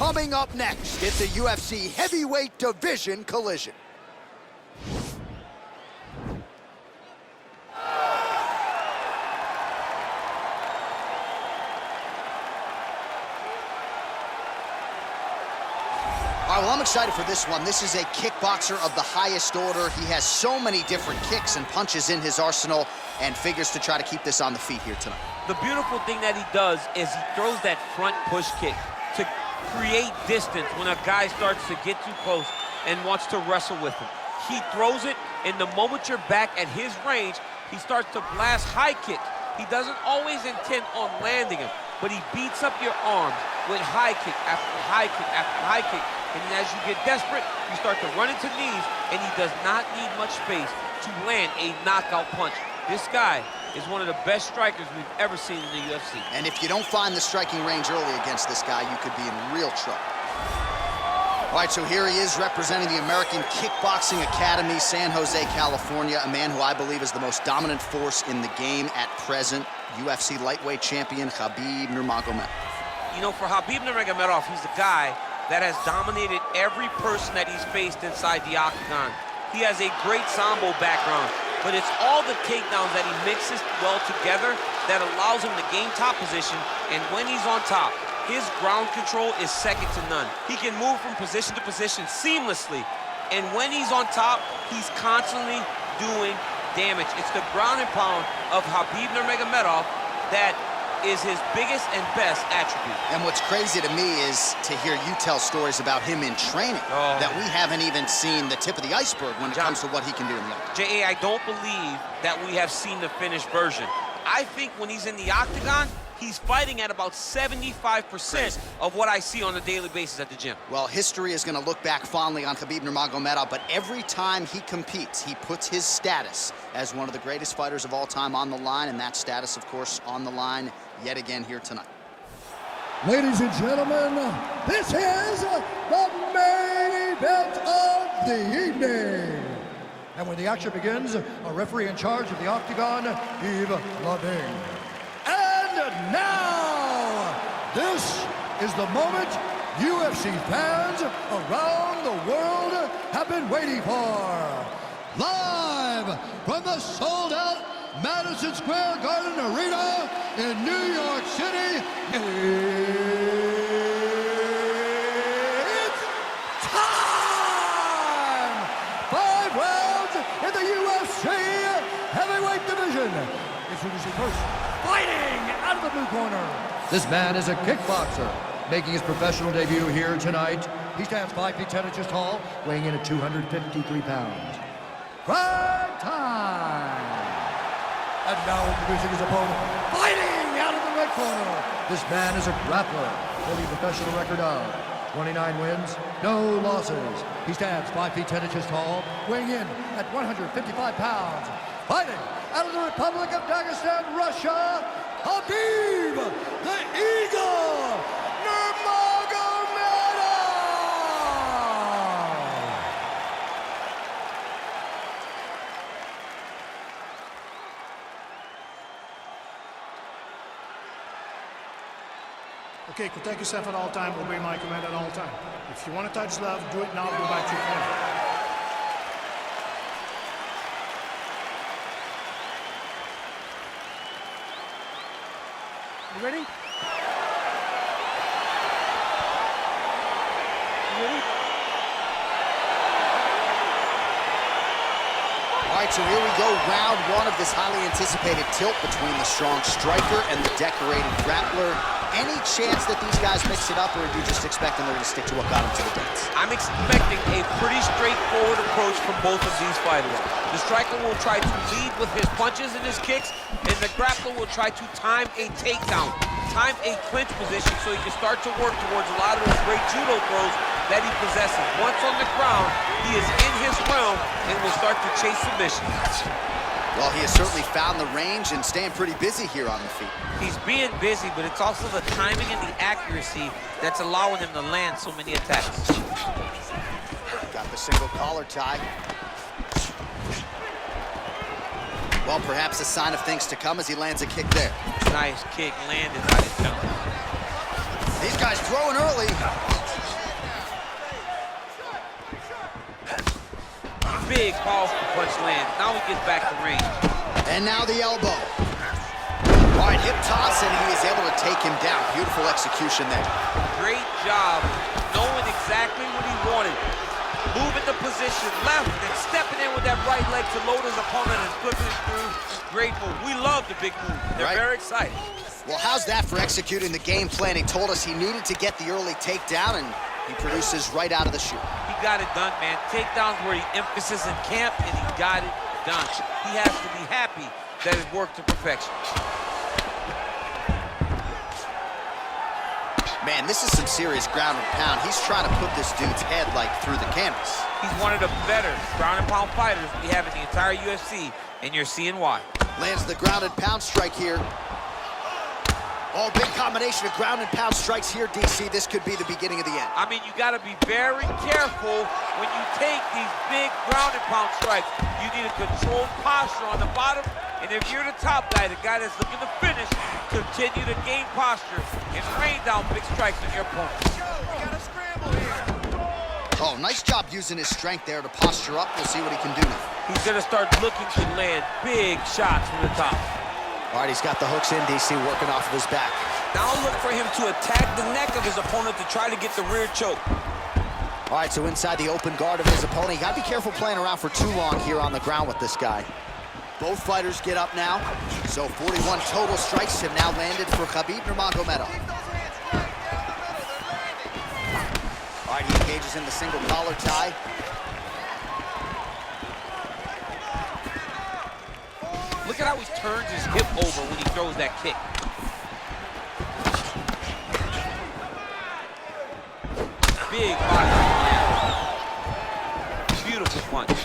Coming up next, it's a UFC heavyweight division collision. All right, well, I'm excited for this one. This is a kickboxer of the highest order. He has so many different kicks and punches in his arsenal and figures to try to keep this on the feet here tonight. The beautiful thing that he does is he throws that front push kick to create distance when a guy starts to get too close and wants to wrestle with him. He throws it, and the moment you're back at his range, he starts to blast high kicks. He doesn't always intend on landing him, but he beats up your arms with high kick after high kick after high kick. And as you get desperate, you start to run into knees, and he does not need much space to land a knockout punch. This guy is one of the best strikers we've ever seen in the UFC. And if you don't find the striking range early against this guy, you could be in real trouble. All right, so here he is representing the American Kickboxing Academy, San Jose, California, a man who I believe is the most dominant force in the game at present, UFC lightweight champion Khabib Nurmagomedov. You know, for Khabib Nurmagomedov, he's the guy that has dominated every person that he's faced inside the octagon. He has a great sambo background, but it's all the takedowns that he mixes well together that allows him to gain top position, and when he's on top, his ground control is second to none. He can move from position to position seamlessly, and when he's on top, he's constantly doing damage. It's the ground and pound of Khabib Nurmagomedov that is his biggest and best attribute. And what's crazy to me is to hear you tell stories about him in training that we haven't even seen the tip of the iceberg when it comes to what he can do in the octagon. J.A., I don't believe that we have seen the finished version. I think when he's in the octagon, he's fighting at about 75% of what I see on a daily basis at the gym. Well, history is going to look back fondly on Khabib Nurmagomedov, but every time he competes, he puts his status as one of the greatest fighters of all time on the line, and that status, of course, on the line yet again here tonight. Ladies and gentlemen, this is the main event of the evening. And when the action begins, a referee in charge of the octagon, Yves Laving. And now, this is the moment UFC fans around the world have been waiting for. Live from the sold-out Madison Square Garden Arena in New York City, it's time! 5 rounds in the UFC heavyweight division. Introducing first, fighting out of the blue corner. This man is a kickboxer, making his professional debut here tonight. He stands 5 feet 10 inches tall, weighing in at 253 pounds. Prime time! And now introducing his opponent, fighting out of the red corner. This man is a grappler, holding a professional record of 29 wins, no losses. He stands 5 feet 10 inches tall, weighing in at 155 pounds. Fighting out of the Republic of Dagestan, Russia, Khabib the Eagle Nurmagomedov! Okay, protect yourself at all times, obey my command at all times. If you want to touch love, do it now, go back to your corner. You ready? You ready? All right, so here we go, round one of this highly anticipated tilt between the strong striker and the decorated grappler. Any chance that these guys mix it up, or do you just expect them to stick to what got them to the dance? I'm expecting a pretty straightforward approach from both of these fighters. The striker will try to lead with his punches and his kicks, and the grappler will try to time a takedown, time a clinch position so he can start to work towards a lot of those great judo throws that he possesses. Once on the ground, he is in his realm and will start to chase submissions. Well, he has certainly found the range and staying pretty busy here on the feet. He's being busy, but it's also the timing and the accuracy that's allowing him to land so many attacks. Got the single collar tie. Well, perhaps a sign of things to come as he lands a kick there. Nice kick landed by the jump. These guys throwing early. big, powerful punch lands. Now he gets back to range. And now the elbow. All right, hip toss, and he is able to take him down. Beautiful execution there. Great job knowing exactly what he wanted. Moving the position left and stepping in with that right leg to load his opponent and flipping it through. Great move. We love the big move. They're very excited. Well, how's that for executing the game plan? He told us he needed to get the early takedown, and he produces right out of the chute. He got it done, man. Takedowns were the emphasis in camp, and he got it done. He has to be happy that it worked to perfection. Man, this is some serious ground and pound. He's trying to put this dude's head, like, through the canvas. He's one of the better ground and pound fighters we have in the entire UFC, and you're seeing why. Lands the ground and pound strike here. Oh, big combination of ground and pound strikes here, DC. This could be the beginning of the end. I mean, you got to be very careful when you take these big ground and pound strikes. You need a controlled posture on the bottom, and if you're the top guy, the guy that's looking to finish, continue to gain posture and rain down big strikes on your opponent. We got a scramble here. Oh, nice job using his strength there to posture up. We'll see what he can do now. He's going to start looking to land big shots from the top. All right, he's got the hooks in, DC, working off of his back. Now look for him to attack the neck of his opponent to try to get the rear choke. All right, so inside the open guard of his opponent. You got to be careful playing around for too long here on the ground with this guy. Both fighters get up now. So 41 total strikes have now landed for Khabib Nurmagomedov. All right, he engages in the single collar tie. Look at how he turns his hip over when he throws that kick. Big body slam. Beautiful punch.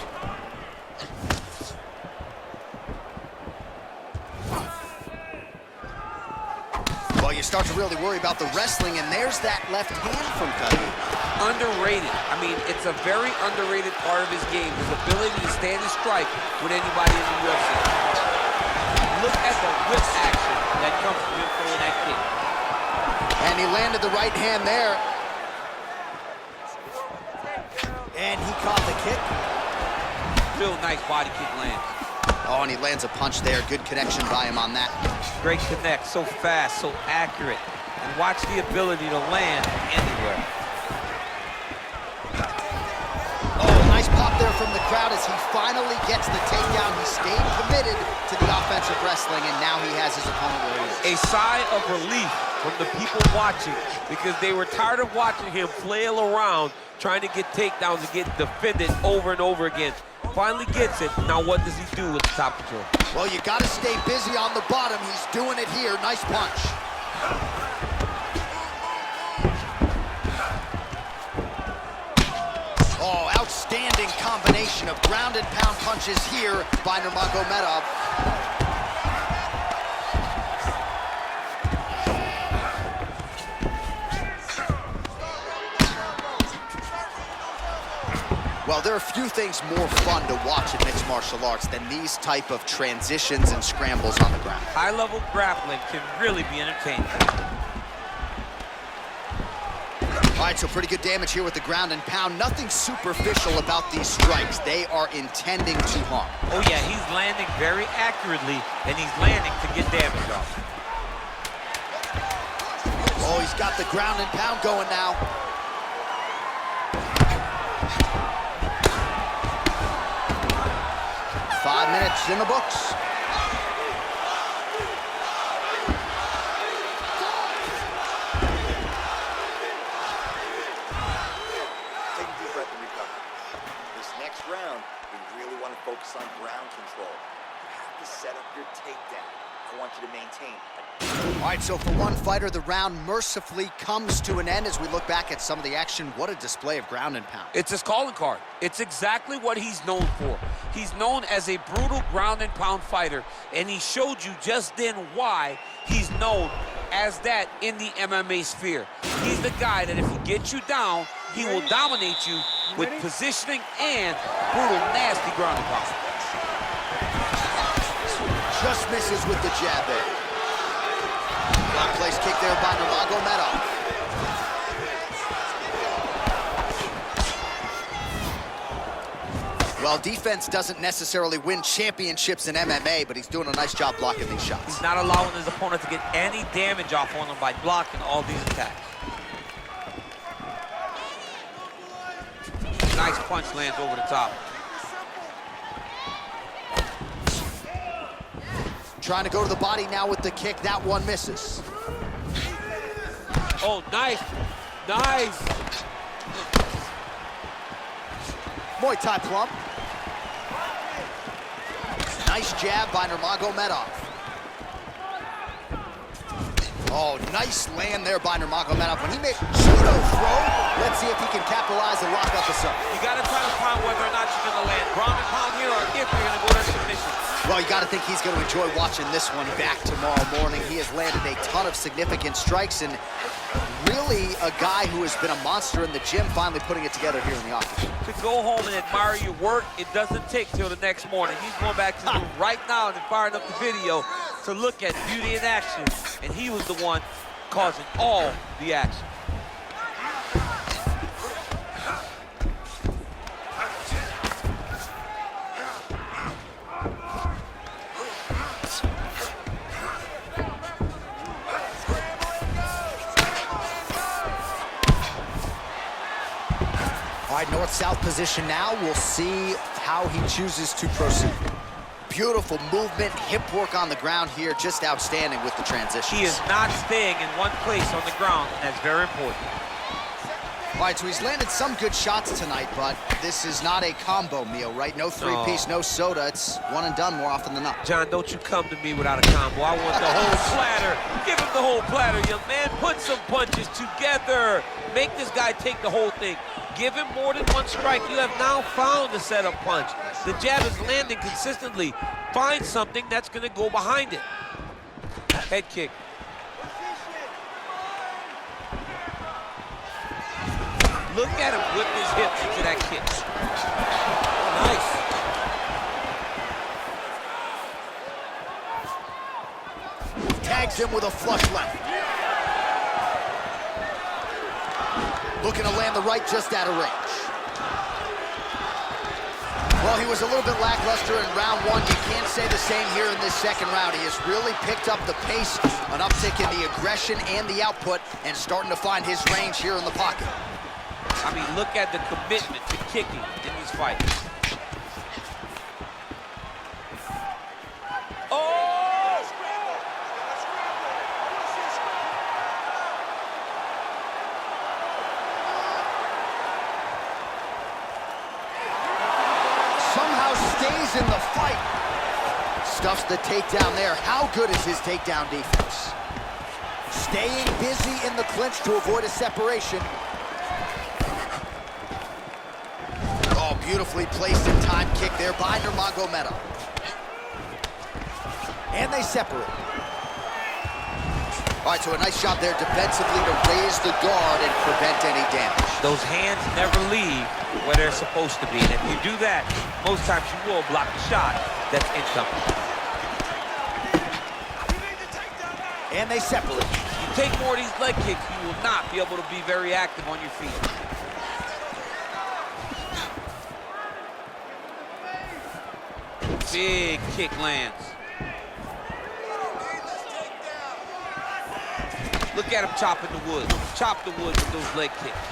Well, you start to really worry about the wrestling, and there's that left hand from Khabib. Underrated. I mean, it's a very underrated part of his game, his ability to stand and strike with anybody in the UFC. Look at the whip action that comes from him throwing that kick. And he landed the right hand there. And he caught the kick. Real nice body kick lands. Oh, and he lands a punch there. Good connection by him on that. Great connect, so fast, so accurate. And watch the ability to land anywhere. Oh, nice pop there from the crowd as he finally gets the takedown. He stayed committed to the offensive wrestling, and now he has his opponent where he is. A sigh of relief from the people watching because they were tired of watching him flail around trying to get takedowns and get defended over and over again. Finally gets it. Now what does he do with the top control? Well, you got to stay busy on the bottom. He's doing it here. Nice punch. Oh, outstanding combination of ground and pound punches here by Nurmagomedov. Well, there are few things more fun to watch in mixed martial arts than these type of transitions and scrambles on the ground. High-level grappling can really be entertaining. All right, so pretty good damage here with the ground and pound. Nothing superficial about these strikes. They are intending to harm. Oh yeah, he's landing very accurately, and he's landing to get damage off. Oh, he's got the ground and pound going now. Five minutes in the books. Take a deep breath and recover. This next round, we really want to focus on ground control. You have to set up your takedown. I want you to maintain. All right, so for one fighter, the round mercifully comes to an end as we look back at some of the action. What a display of ground and pound. It's his calling card. It's exactly what he's known for. He's known as a brutal ground and pound fighter, and he showed you just then why he's known as that in the MMA sphere. He's the guy that if he gets you down, he will dominate you with positioning and brutal, nasty ground and pound. Just misses with the jab there. Block place kick there by Nurmagomedov. Well, defense doesn't necessarily win championships in MMA, but he's doing a nice job blocking these shots. He's not allowing his opponent to get any damage off on him by blocking all these attacks. Nice punch lands over the top. Trying to go to the body now with the kick. That one misses. Oh, nice. Nice. Muay Thai plump. Nice jab by Nurmagomedov. Oh, nice land there by Nurmagomedov. When he makes judo throw, let's see if he can capitalize and lock up the sub. You got to try to find whether or not you're going to land ground and pound here or if you're going to go to submission. Well, you got to think he's going to enjoy watching this one back tomorrow morning. He has landed a ton of significant strikes and really a guy who has been a monster in the gym, finally putting it together here in the office. To go home and admire your work, it doesn't take till the next morning. He's going back to the room right now and firing up the video to look at beauty in action, and he was the one causing all the action. All right, north-south position now. We'll see how he chooses to proceed. Beautiful movement, hip work on the ground here, just outstanding with the transitions. He is not staying in one place on the ground, and that's very important. All right, so he's landed some good shots tonight, but this is not a combo meal, right? No three-piece, no soda. It's one and done more often than not. John, don't you come to me without a combo. I want the whole platter. Give him the whole platter, young man. Put some punches together. Make this guy take the whole thing. Give him more than one strike. You have now found the setup punch. The jab is landing consistently. Find something that's going to go behind it. Head kick. Look at him whip his hips into that kick. Nice. Tags him with a flush left. Looking to land the right just out of range. Well, he was a little bit lackluster in round one. You can't say the same here in this second round. He has really picked up the pace, an uptick in the aggression and the output, and starting to find his range here in the pocket. I mean, look at the commitment to kicking in these fights. Oh! Somehow stays in the fight. Stuffs the takedown there. How good is his takedown defense? Staying busy in the clinch to avoid a separation. Beautifully placed in time kick there by Nurmagomedov. And they separate. All right, so a nice shot there defensively to raise the guard and prevent any damage. Those hands never leave where they're supposed to be. And if you do that, most times you will block the shot that's incoming. And they separate. You take more of these leg kicks, you will not be able to be very active on your feet. Big kick lands. Look at him chopping the wood. Chop the wood with those leg kicks.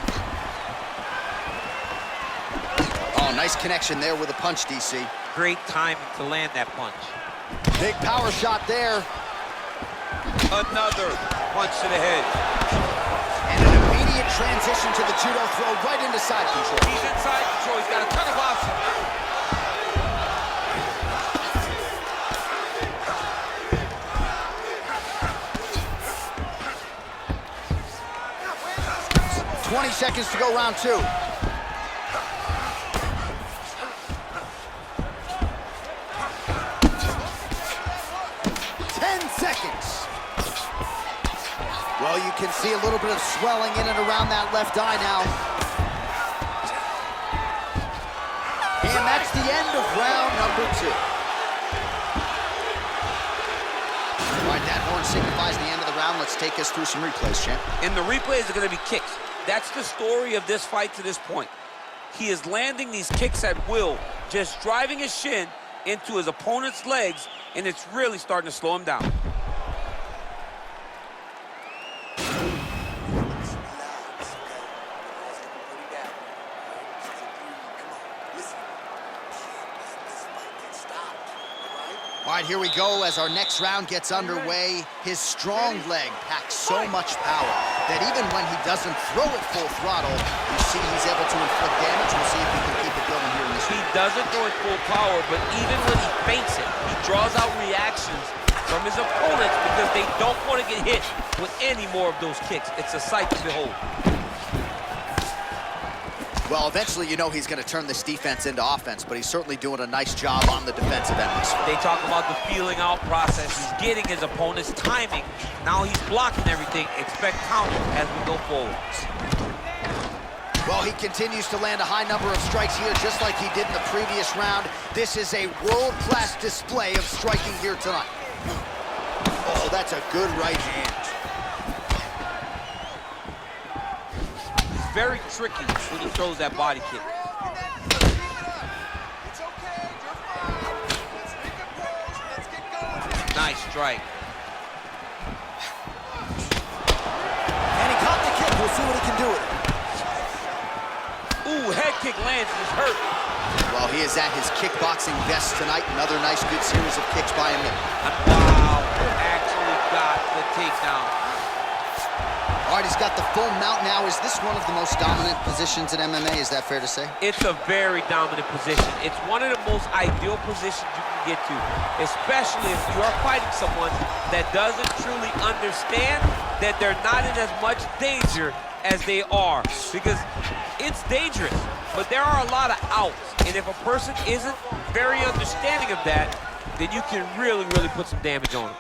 Oh, nice connection there with a punch, DC. Great timing to land that punch. Big power shot there. Another punch to the head. And an immediate transition to the judo throw right into side control. He's inside control. He's got a ton of options. 20 seconds to go, round two. 10 seconds. Well, you can see a little bit of swelling in and around that left eye now. And that's the end of round number two. All right, that horn signifies the end of the round. Let's take us through some replays, champ. And the replays are going to be kicks. That's the story of this fight to this point. He is landing these kicks at will just driving his shin into his opponent's legs, and it's really starting to slow him down. All right, here we go as our next round gets underway. His strong leg packs so much power that even when he doesn't throw it full throttle, you see he's able to inflict damage. We'll see if he can keep it going here in this round. He doesn't throw it full power, but even when he feints it, he draws out reactions from his opponents because they don't want to get hit with any more of those kicks. It's a sight to behold. Well, eventually, you know he's going to turn this defense into offense, but he's certainly doing a nice job on the defensive end. They talk about the feeling out process. He's getting his opponent's timing. Now he's blocking everything. Expect counter as we go forward. Well, he continues to land a high number of strikes here, just like he did in the previous round. This is a world-class display of striking here tonight. Oh, that's a good right hand. Very tricky when he throws that body kick. Nice strike. And he caught the kick. We'll see what he can do with it. Ooh, head kick lands, he's hurt. Well, he is at his kickboxing best tonight. Another nice, good series of kicks by him. Wow, actually got the takedown. All right, he's got the full mount now. Is this one of the most dominant positions in MMA? Is that fair to say? It's a very dominant position. It's one of the most ideal positions you can get to, especially if you are fighting someone that doesn't truly understand that they're not in as much danger as they are, because it's dangerous, but there are a lot of outs, and if a person isn't very understanding of that, then you can really put some damage on them.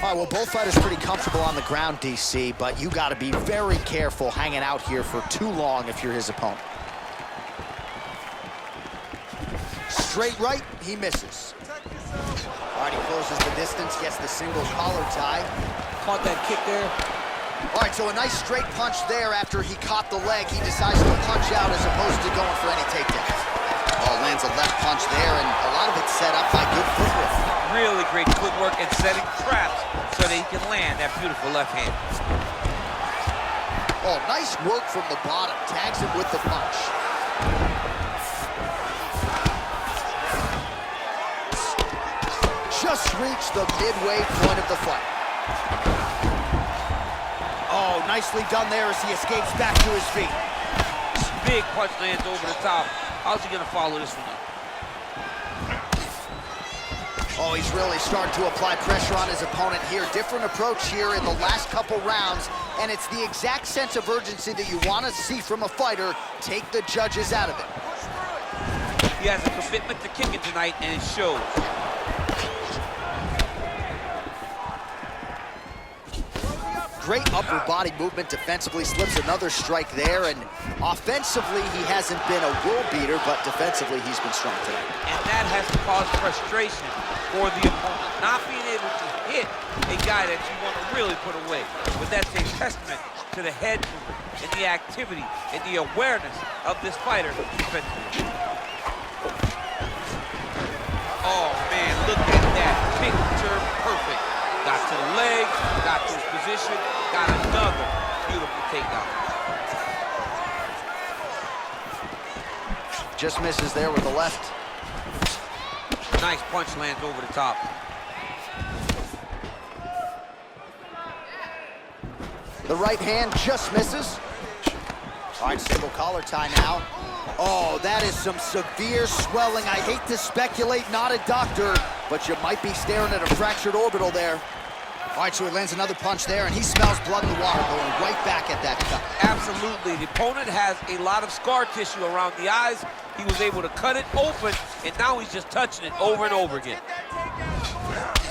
All right, well, both fighters pretty comfortable on the ground, DC, but you got to be very careful hanging out here for too long if you're his opponent. Straight right, he misses. All right, he closes the distance, gets the single collar tie. Caught that kick there. All right, so a nice straight punch there after he caught the leg. He decides to punch out as opposed to going for any takedowns. Oh, lands a left punch there, and a lot of it set up by good footwork. Really great footwork and setting traps so that he can land that beautiful left hand. Oh, nice work from the bottom. Tags him with the punch. Just reached the midway point of the fight. Oh, nicely done there as he escapes back to his feet. Big punch lands over the top. How's he gonna follow this one up? Oh, he's really starting to apply pressure on his opponent here. Different approach here in the last couple rounds, and it's the exact sense of urgency that you want to see from a fighter. Take the judges out of it. He has a commitment to kicking tonight, and it shows. Great upper body movement defensively, slips another strike there, and offensively, he hasn't been a world beater, but defensively, he's been strong tonight. And that has caused frustration for the opponent, not being able to hit a guy that you want to really put away. But that's a testament to the head movement and the activity and the awareness of this fighter defensively. Oh, man, look at that. Picture perfect. Got to the leg, got to his position, got another beautiful takedown. Just misses there with the left. Nice punch lands over the top. The right hand just misses. All right, single collar tie now. Oh, that is some severe swelling. I hate to speculate, not a doctor, but you might be staring at a fractured orbital there. All right, so he lands another punch there, and he smells blood in the water, going right back at that cut. Absolutely. The opponent has a lot of scar tissue around the eyes. He was able to cut it open, and now he's just touching it over and over again.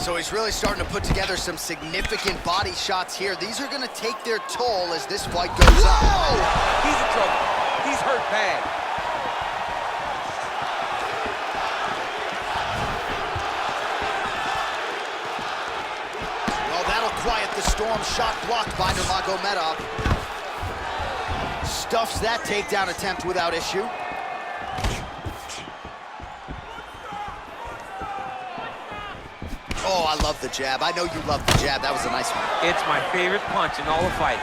So he's really starting to put together some significant body shots here. These are going to take their toll as this fight goes on. He's in trouble. He's hurt bad. Well, that'll quiet the storm. Shot blocked by Nurmagomedov. Stuffs that takedown attempt without issue. Oh, I love the jab. I know you love the jab. That was a nice one. It's my favorite punch in all the fight.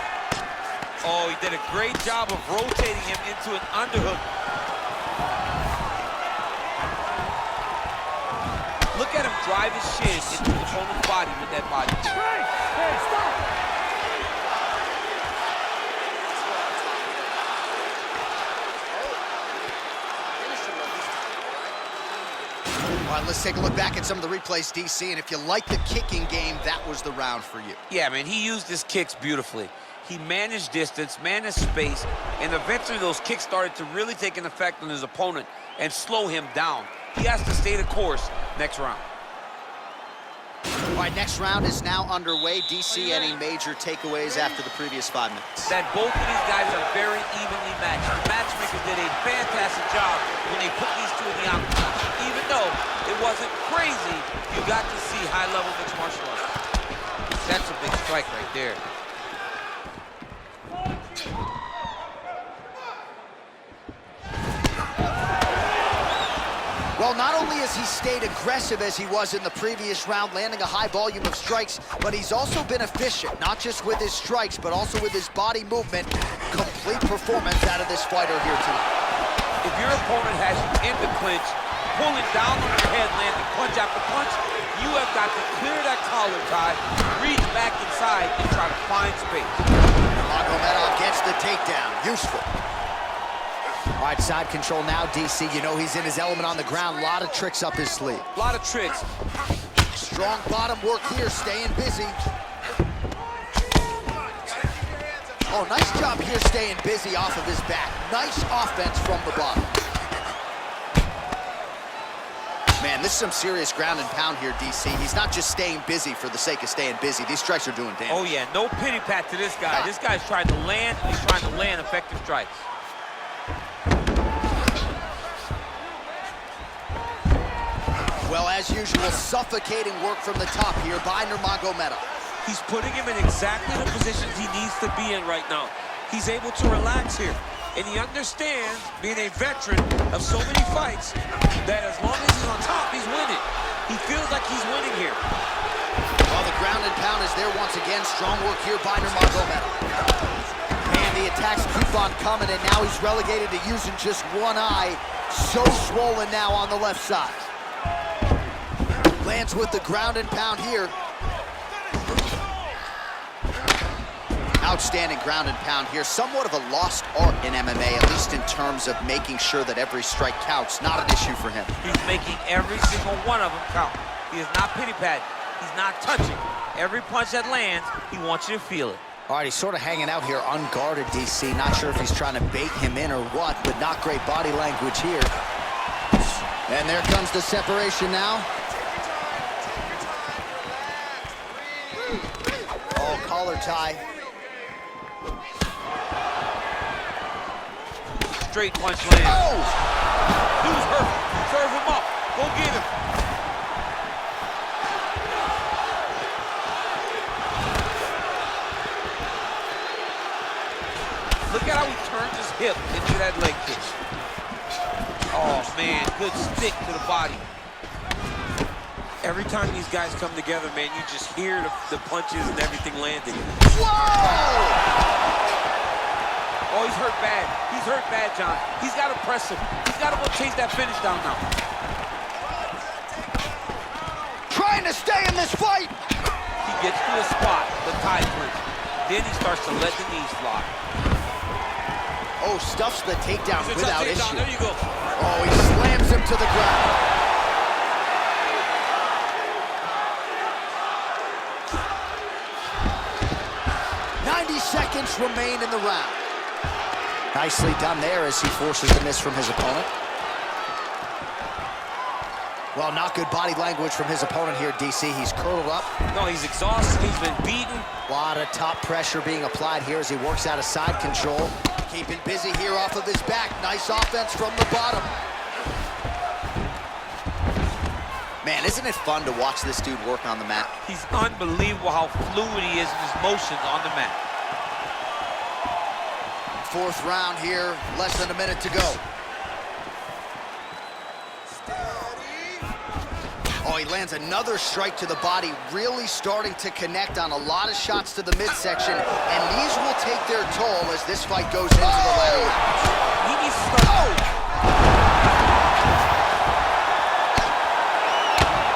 Oh, he did a great job of rotating him into an underhook. Look at him drive his shin into his opponent's body with that body. Hey, stop! All right, let's take a look back at some of the replays, DC, and if you like the kicking game, that was the round for you. Yeah, man, he used his kicks beautifully. He managed distance, managed space, and eventually those kicks started to really take an effect on his opponent and slow him down. He has to stay the course next round. All right, next round is now underway. DC, any major takeaways after the previous 5 minutes? That both of these guys are very evenly matched. The matchmakers did a fantastic job when they put these two in the octagon. Even though it wasn't crazy, you got to see high-level mixed martial arts. That's a big strike right there. Well, not only has he stayed aggressive as he was in the previous round, landing a high volume of strikes, but he's also been efficient, not just with his strikes, but also with his body movement. Complete performance out of this fighter here tonight. If your opponent has you in the clinch, pulling down on your head, landing punch after punch, you have got to clear that collar tie, reach back inside, and try to find space. Nurmagomedov gets the takedown. Useful. All right, side control now, DC. You know he's in his element on the ground. A lot of tricks up his sleeve. A lot of tricks. Strong bottom work here, staying busy. Oh, nice job here staying busy off of his back. Nice offense from the bottom. Man, this is some serious ground and pound here, DC. He's not just staying busy for the sake of staying busy. These strikes are doing damage. Oh, yeah, no pity pat to this guy. This guy's trying to land, and he's trying to land effective strikes. Well, as usual, suffocating work from the top here by Nurmagomedov. He's putting him in exactly the positions he needs to be in right now. He's able to relax here. And he understands, being a veteran of so many fights, that as long as he's on top, he's winning. He feels like he's winning here. Well, the ground and pound is there once again. Strong work here by Nurmagomedov. And the attacks keep on coming, and now he's relegated to using just one eye. So swollen now on the left side. Lands with the ground and pound here. Outstanding ground and pound here. Somewhat of a lost art in MMA, at least in terms of making sure that every strike counts. Not an issue for him. He's making every single one of them count. He is not pity-patting. He's not touching. Every punch that lands, he wants you to feel it. All right, he's sort of hanging out here unguarded, DC. Not sure if he's trying to bait him in or what, but not great body language here. And there comes the separation now. Oh, collar tie. Straight punch lands. Oh! Dude's hurt. Serve him up. Go get him. Look at how he turns his hip into that leg kick. Oh, man. Good stick to the body. Every time these guys come together, man, you just hear the punches and everything landing. Whoa! Oh, he's hurt bad. He's hurt bad, John. He's got to press him. He's got to go chase that finish down now. Trying to stay in this fight. He gets to a spot, the tie clinch. Then he starts to let the knees fly. Oh, stuffs the takedown without issue. There you go. Oh, he slams him to the ground. Seconds remain in the round. Nicely done there as he forces the miss from his opponent. Well, not good body language from his opponent here, DC. He's curled up. No, he's exhausted. He's been beaten. A lot of top pressure being applied here as he works out of side control. Keeping busy here off of his back. Nice offense from the bottom. Man, isn't it fun to watch this dude work on the mat? He's unbelievable how fluid he is in his motions on the mat. fourth round here, less than a minute to go. Oh, he lands another strike to the body, really starting to connect on a lot of shots to the midsection, and these will take their toll as this fight goes into the latter rounds. He needs to start.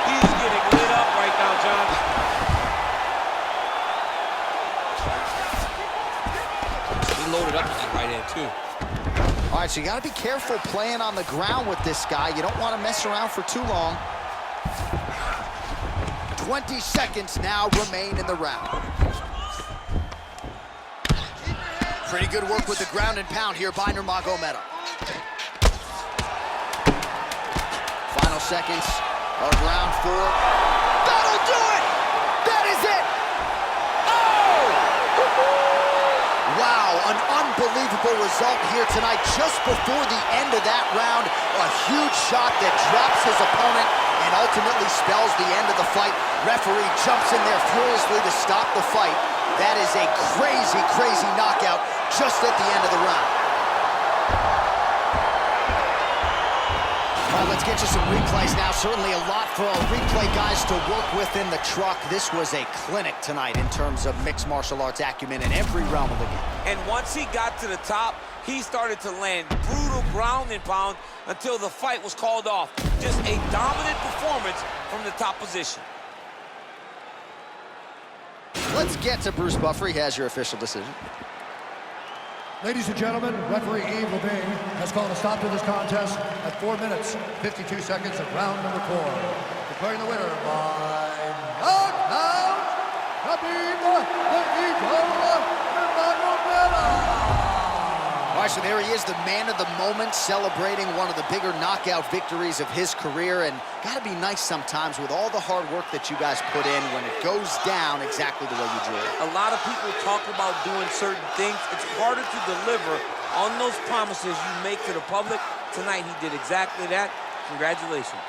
He's getting lit up right now, John. He loaded up with that right hand, too. All right, so you got to be careful playing on the ground with this guy. You don't want to mess around for too long. 20 seconds now remain in the round. Pretty good work with the ground and pound here by Nurmagomedov. Final seconds of round 4. That'll do it! That is it! Oh! Wow, an unbelievable result here tonight. Just before the end of that round, a huge shot that drops his opponent and ultimately spells the end of the fight. Referee jumps in there furiously to stop the fight. That is a crazy, crazy knockout just at the end of the round. All right, let's get you some replays now. Certainly a lot for our replay guys to work with in the truck. This was a clinic tonight in terms of mixed martial arts acumen in every realm of the game. And once he got to the top, he started to land brutal ground and pound until the fight was called off. Just a dominant performance from the top position. Let's get to Bruce Buffer. He has your official decision. Ladies and gentlemen, referee Yves Levine has called a stop to this contest at 4 minutes, 52 seconds of round number 4. Declaring the winner by knockout, Khabib Nurmagomedov. All right, so there he is, the man of the moment, celebrating one of the bigger knockout victories of his career. And gotta be nice sometimes with all the hard work that you guys put in when it goes down exactly the way you drew it. A lot of people talk about doing certain things. It's harder to deliver on those promises you make to the public. Tonight, he did exactly that. Congratulations.